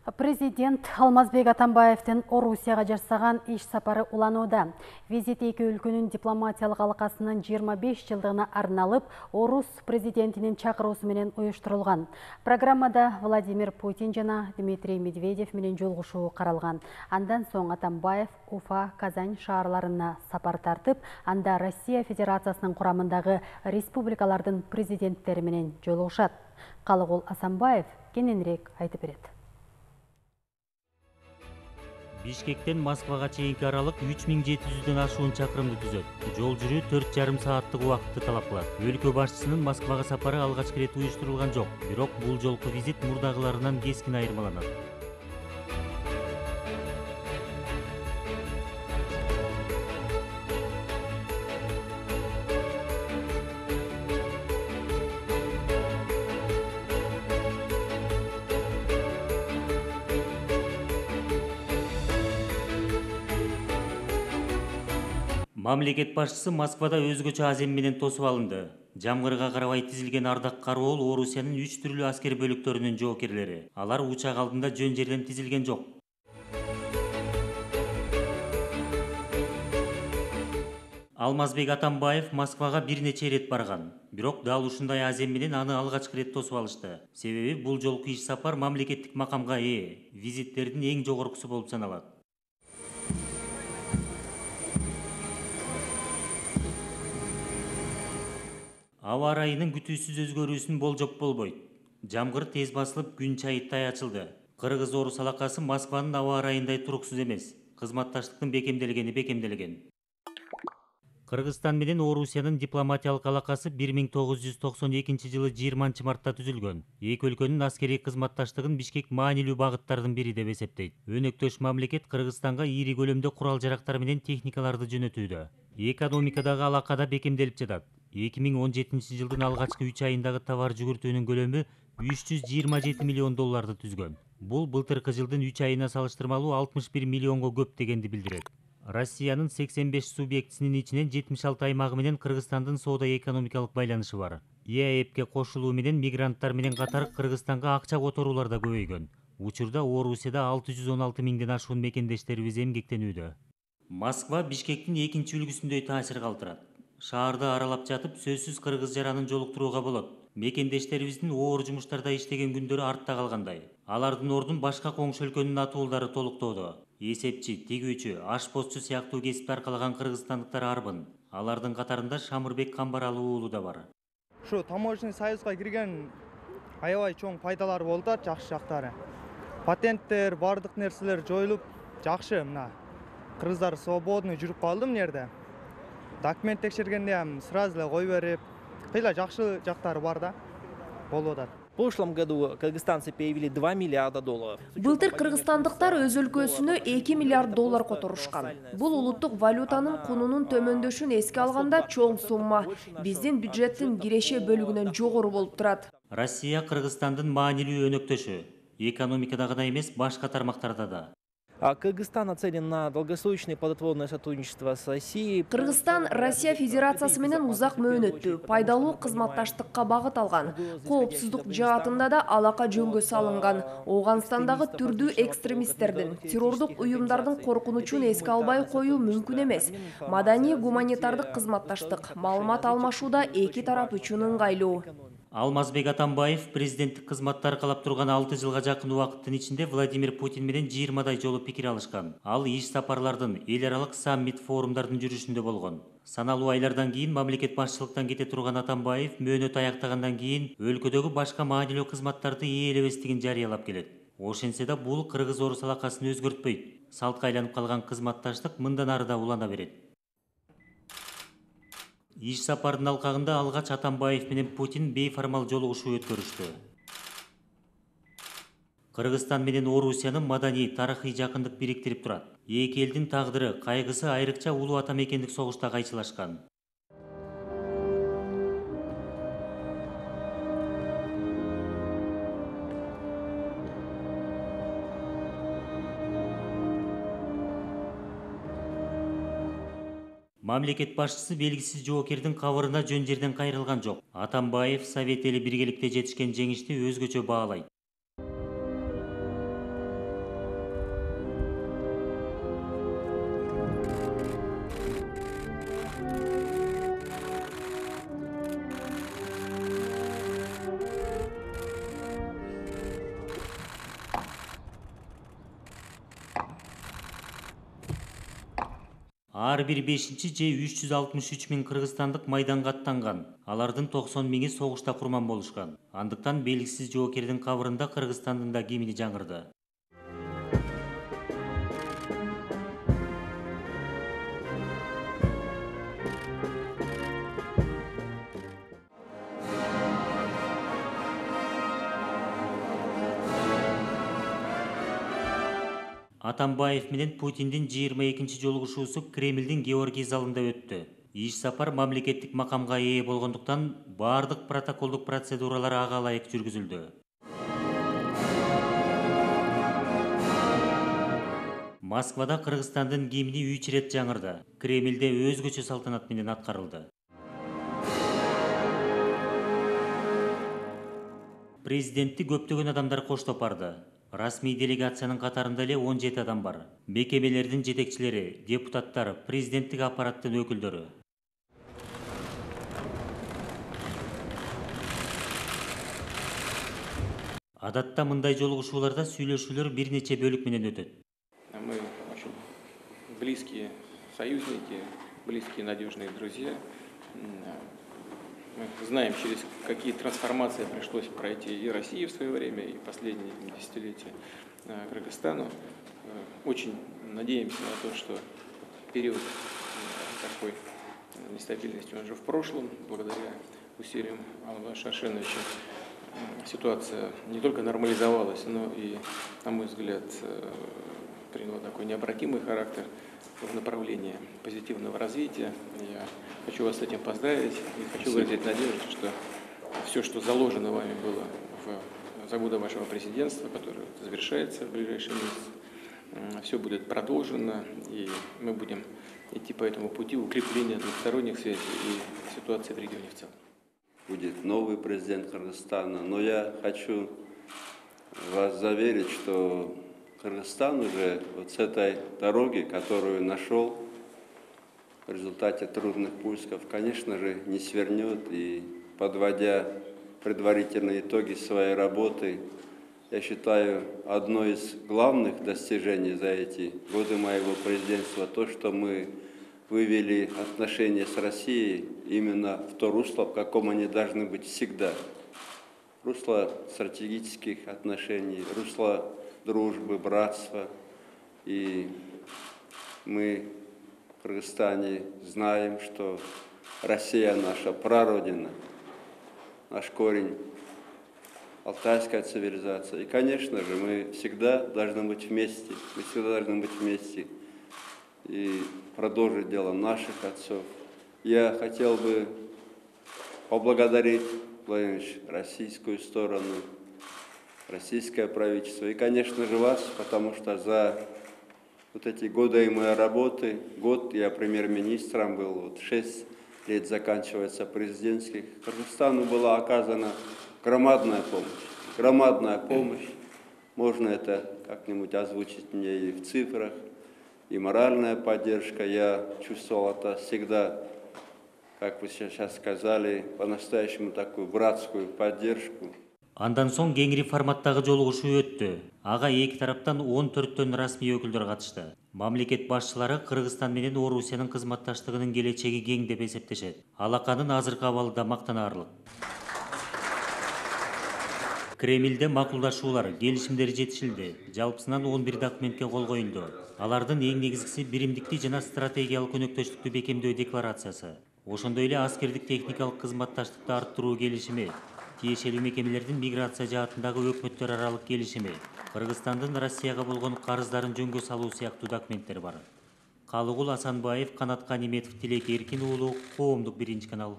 Президент Алмазбек Атамбаевтың Орусияға жасаған иш сапары уланууда. Визит эки өлкөнүн дипломатиялык алакасынын 25 жылдығына арналып, Орус президентинин чакыруусу менен уюштурулган. Программада Владимир Путин жана Дмитрий Медведев менен жолугушуу каралган. Андан соң Атамбаев Уфа, Казань шаарларына сапар тартып, анда Россия Федерациясынын курамындагы республикалардын президенттери менен жолугушат. Калыгул Асанбаев кененирээк айтып берет. Бишкектен Москвага чейинки аралык 3700дөн ашуун чакырымды түзөт. Жол жүрүү 4,5 сааттык убакытты талап кылат. Өлкө башчысынын Москвага сапары алгачкы ирет уюштурулган жок. Бирок бул жолку визит мурдагыларынан кескин айырмаланат. Мамлекет башчысы Москвада өзгөчө азем менен тосуп алынды. Жамгырга карабай тизилген ардак кароол Орусиянын 3 түрлүү аскер бөлүктөрүнүн жоокерлери. Алар учак алдында жөн жерден тизилген жок. Алмазбек Атамбаев Москвага бир нече ирет барган. Бирок дал ушундай азем менен аны алгачкы ирет тосуп алышты. Себеби бул жолку иш сапар мамлекеттик макамга ээ, визиттердин эң жогоркусу болуп саналат. Аба ырайынын күтүүсүз өзгөрүүсүн болжоп болбойт. Жамгыр тез басылып, күн чайыттай ачылды. Кыргыз-Орус алакасы Москванын аба ырайындай туруксуз эмес. Кызматташтыктын бекемделген. Кыргызстан менен Орусиянын дипломатиялык алакасы 1992 жылы 20 мартта түзүлгөн. Эки өлкөнүн аскерий кызматташтыгын Бишкек маанилүү багыттардын бири деп эсептейт. Өнөктөш мамлекет Кыргызстанга ири көлөмдө курал жарактар менен техникаларды жөнөтүүдө. Экономикадагы алака да бекемделип жатат. 2017 жылдын алгачкы 3 айындагы товар жүгүртүүнүн көлөмү 327 миллион долларды түзгөн. Бул былтыркы жылдын 3 айына салыштырмалуу 61 миллионго көп дегенди билдирет. Россиянын 85 субъектисинин ичинен 76 аймагы менен Кыргызстандын соода-экономикалык байланышы бар. ЕАЭПке кошулуу менен мигранттар менен катар Кыргызстанга акча которуулар да көбөйгөн. Учурда Орусияда 616 миңден ашуун мекендештерибиз эмгектенүүдө. Москва Бишкектин экинчи үлгүсүндөй таасир калтырат. Шаарды аралап жатып, сөзсүз кыргыз жаранын жолуктурууга болот. Мекендештерибиздин оор жумуштарда иштеген күндөрү артта калгандай. Алардын ордун башка коңшу өлкөнүн атуулдары толуктоодо. Эсепчи, тигүүчү, ашпозчу сыяктуу кесипти аркалаган кыргызстандыктар арбын. Алардын катарында Шамырбек Камбаралы уулу да бар. Ушу таможенный союзга кирген аябай чоң пайдалар болду, жакшы жактары. Патенттер, бардык нерселер жоюлуп, жакшы мына. Кыргыздар свободный жүрүп калды мына жерде. Документ текшергенде ham сразу эле кой берип, кыйла жакшы жактары бар да, болуп атат. В прошлом году кыргызстанцы перевели 2 миллиарда долларов. Былтыр кыргызстандыктар өз өлкөсүнө 2 миллиард доллар которушкан. Бул улуттук валютанын кунунун төмөндөшүн эске алганда чоң сумма. Биздин бюджеттин киреше бөлүгүнөн жогору болуп турат. Россия Кыргызстандын маанилүү өнөктөшү. Экономикада гана эмес, башка тармактарда да. Кыргызстан нацелен на долгосрочное плодотворное сотрудничество с Россией. Кыргызстан Россия Федерациясы менен узак мөөнөттүү, пайдалуу кызматташтыкка багыт алган. Коопсуздук жаатында да алака жөнгө салынган. Ооганстандагы түрдүү экстремисттердин, террордук уюмдардын коркунучун эске албай коюу мүмкүн эмес. Маданий гуманитардык кызматташтык, маалымат алмашууда эки тарап үчүн ыңгайлуу. Алмазбек Атамбаев президенттик кызматты аркалап турган 6 жылга жакын убакыттын ичинде Владимир Путин менен 20дай жолу пикир алышкан. Ал иш сапарлардын, эл аралык саммит форумдардын жүрүшүндө болгон. Саналуу айлардан кийин мамлекет башчылыктан кете турган Атамбаев мөөнөт аяктагандан кийин өлкөдөгү башка маанилүү кызматтарды ээлебестигин жарыялап келет. Ошентсе да бул Кыргыз-Орус алакасын өзгөртпөйт. Салтка айланып калган кызматташтык мындан ары да улана берет. Иш сапардын алкагында алгач Атамбаев менен Путин бейформал жолугушуу өткөрүштү. Кыргызстан менен Орусиянын маданий, тарыхый жакындык бириктирип турат. Эки элдин тагдыры, кайгысы айрыкча улуу ата мекендик согушта кайчылашкан. Мамлекет башчысы белгисиз жоокердин кабырына жөн жерден кайрылган жок. Атамбаев Совет эли биргеликте жетишкен жеңишти өзгөчө баалайт. Ар бир 5-чи же 363 миң кыргызстандык майданга аттанган. Алардын 90 миңи согушта курман болушкан. Андыктан белгисиз жоокердин кабырында Кыргызстандын да гимни жаңырды. Атамбаев менен Путиндин 22-чи жолугушуусу Кремлдин Георгий залында өттү. Иш сапар мамлекеттик макамга ээ болгондуктан бардык протоколдук процедуралар ага ылайык жүргүзүлдү. Москвада Кыргызстандын гимни 3 рет жаңырды. Кремлде өзгөчө салтанат менен аткарылды. Президентти көптөгөн адамдар коштоп барды. Расмий делегациянын катарында эле 17 адам бар. Мекемелердин жетекчилери, депутаттар, президенттик аппараттын өкүлдөрү. Адатта мындай жолугушууларда сүйлөшүүлөр бир нече бөлүк менен өтөт. Мы очень близкие союзники, близкие надежные друзья. Мы знаем, через какие трансформации пришлось пройти и России в свое время, и последние десятилетия Кыргызстану. Очень надеемся на то, что период такой нестабильности, он же в прошлом, благодаря усилиям Алмаза Шаршеновича, ситуация не только нормализовалась, но и, на мой взгляд, приняла такой необратимый характер в направлении позитивного развития. Я хочу вас с этим поздравить и хочу выразить надежду, что все, что заложено вами было за годы вашего президентства, которое завершается в ближайшие месяцы, все будет продолжено, и мы будем идти по этому пути укрепления двухсторонних связей и ситуации в регионе в целом. Будет новый президент Кыргызстана, но я хочу вас заверить, что Кыргызстан уже вот с этой дороги, которую нашел в результате трудных поисков, конечно же, не свернет. И подводя предварительные итоги своей работы, я считаю, одно из главных достижений за эти годы моего президентства то, что мы вывели отношения с Россией именно в то русло, в каком они должны быть всегда. Русло стратегических отношений, русло дружбы, братства. И мы в Кыргызстане знаем, что Россия наша прародина, наш корень, алтайская цивилизация. И, конечно же, мы всегда должны быть вместе, и продолжить дело наших отцов. Я хотел бы поблагодарить, Владимир Ильич, российскую сторону, российское правительство и, конечно же, вас, потому что за вот эти годы моей работы, год я премьер-министром был, вот 6 лет заканчивается президентских, Кыргызстану была оказана громадная помощь. Можно это как-нибудь озвучить мне и в цифрах, и моральная поддержка. Я чувствовал это всегда, как вы сейчас сказали, по-настоящему такую братскую поддержку. Андан соң кеңири форматтагы жолугушуу өттү. Ага эки тараптан 14төн расмий өкүлдөр катышты. Мамлекет башчылары Кыргызстан менен Орусиянын кызматташтыгынын келечеги кең деп эсептешет. Алаканын азыркы абалы да мактанаарлык. Кремлде макулдашуулар, келишимдер жетишилди. Жалпысынан 11 документке кол коюлду. Алардын эң негизгиси биримдикти жана стратегиялык өнөктөштүктү бекемдөө декларациясы. Ошондой эле аскердик техникалык кызматташтыкты арттыруу келишими, тиешелүү мекемелердин миграция жаатындагы өкмөттөр аралык келишими, Кыргызстандын Россияга болгон карыздарын жөнгө салуу сыяктуу документтер бар. Калыгул Асанбаев, Канат Каниметов, Тилек Эркин уулу, Коомдук 1 канал.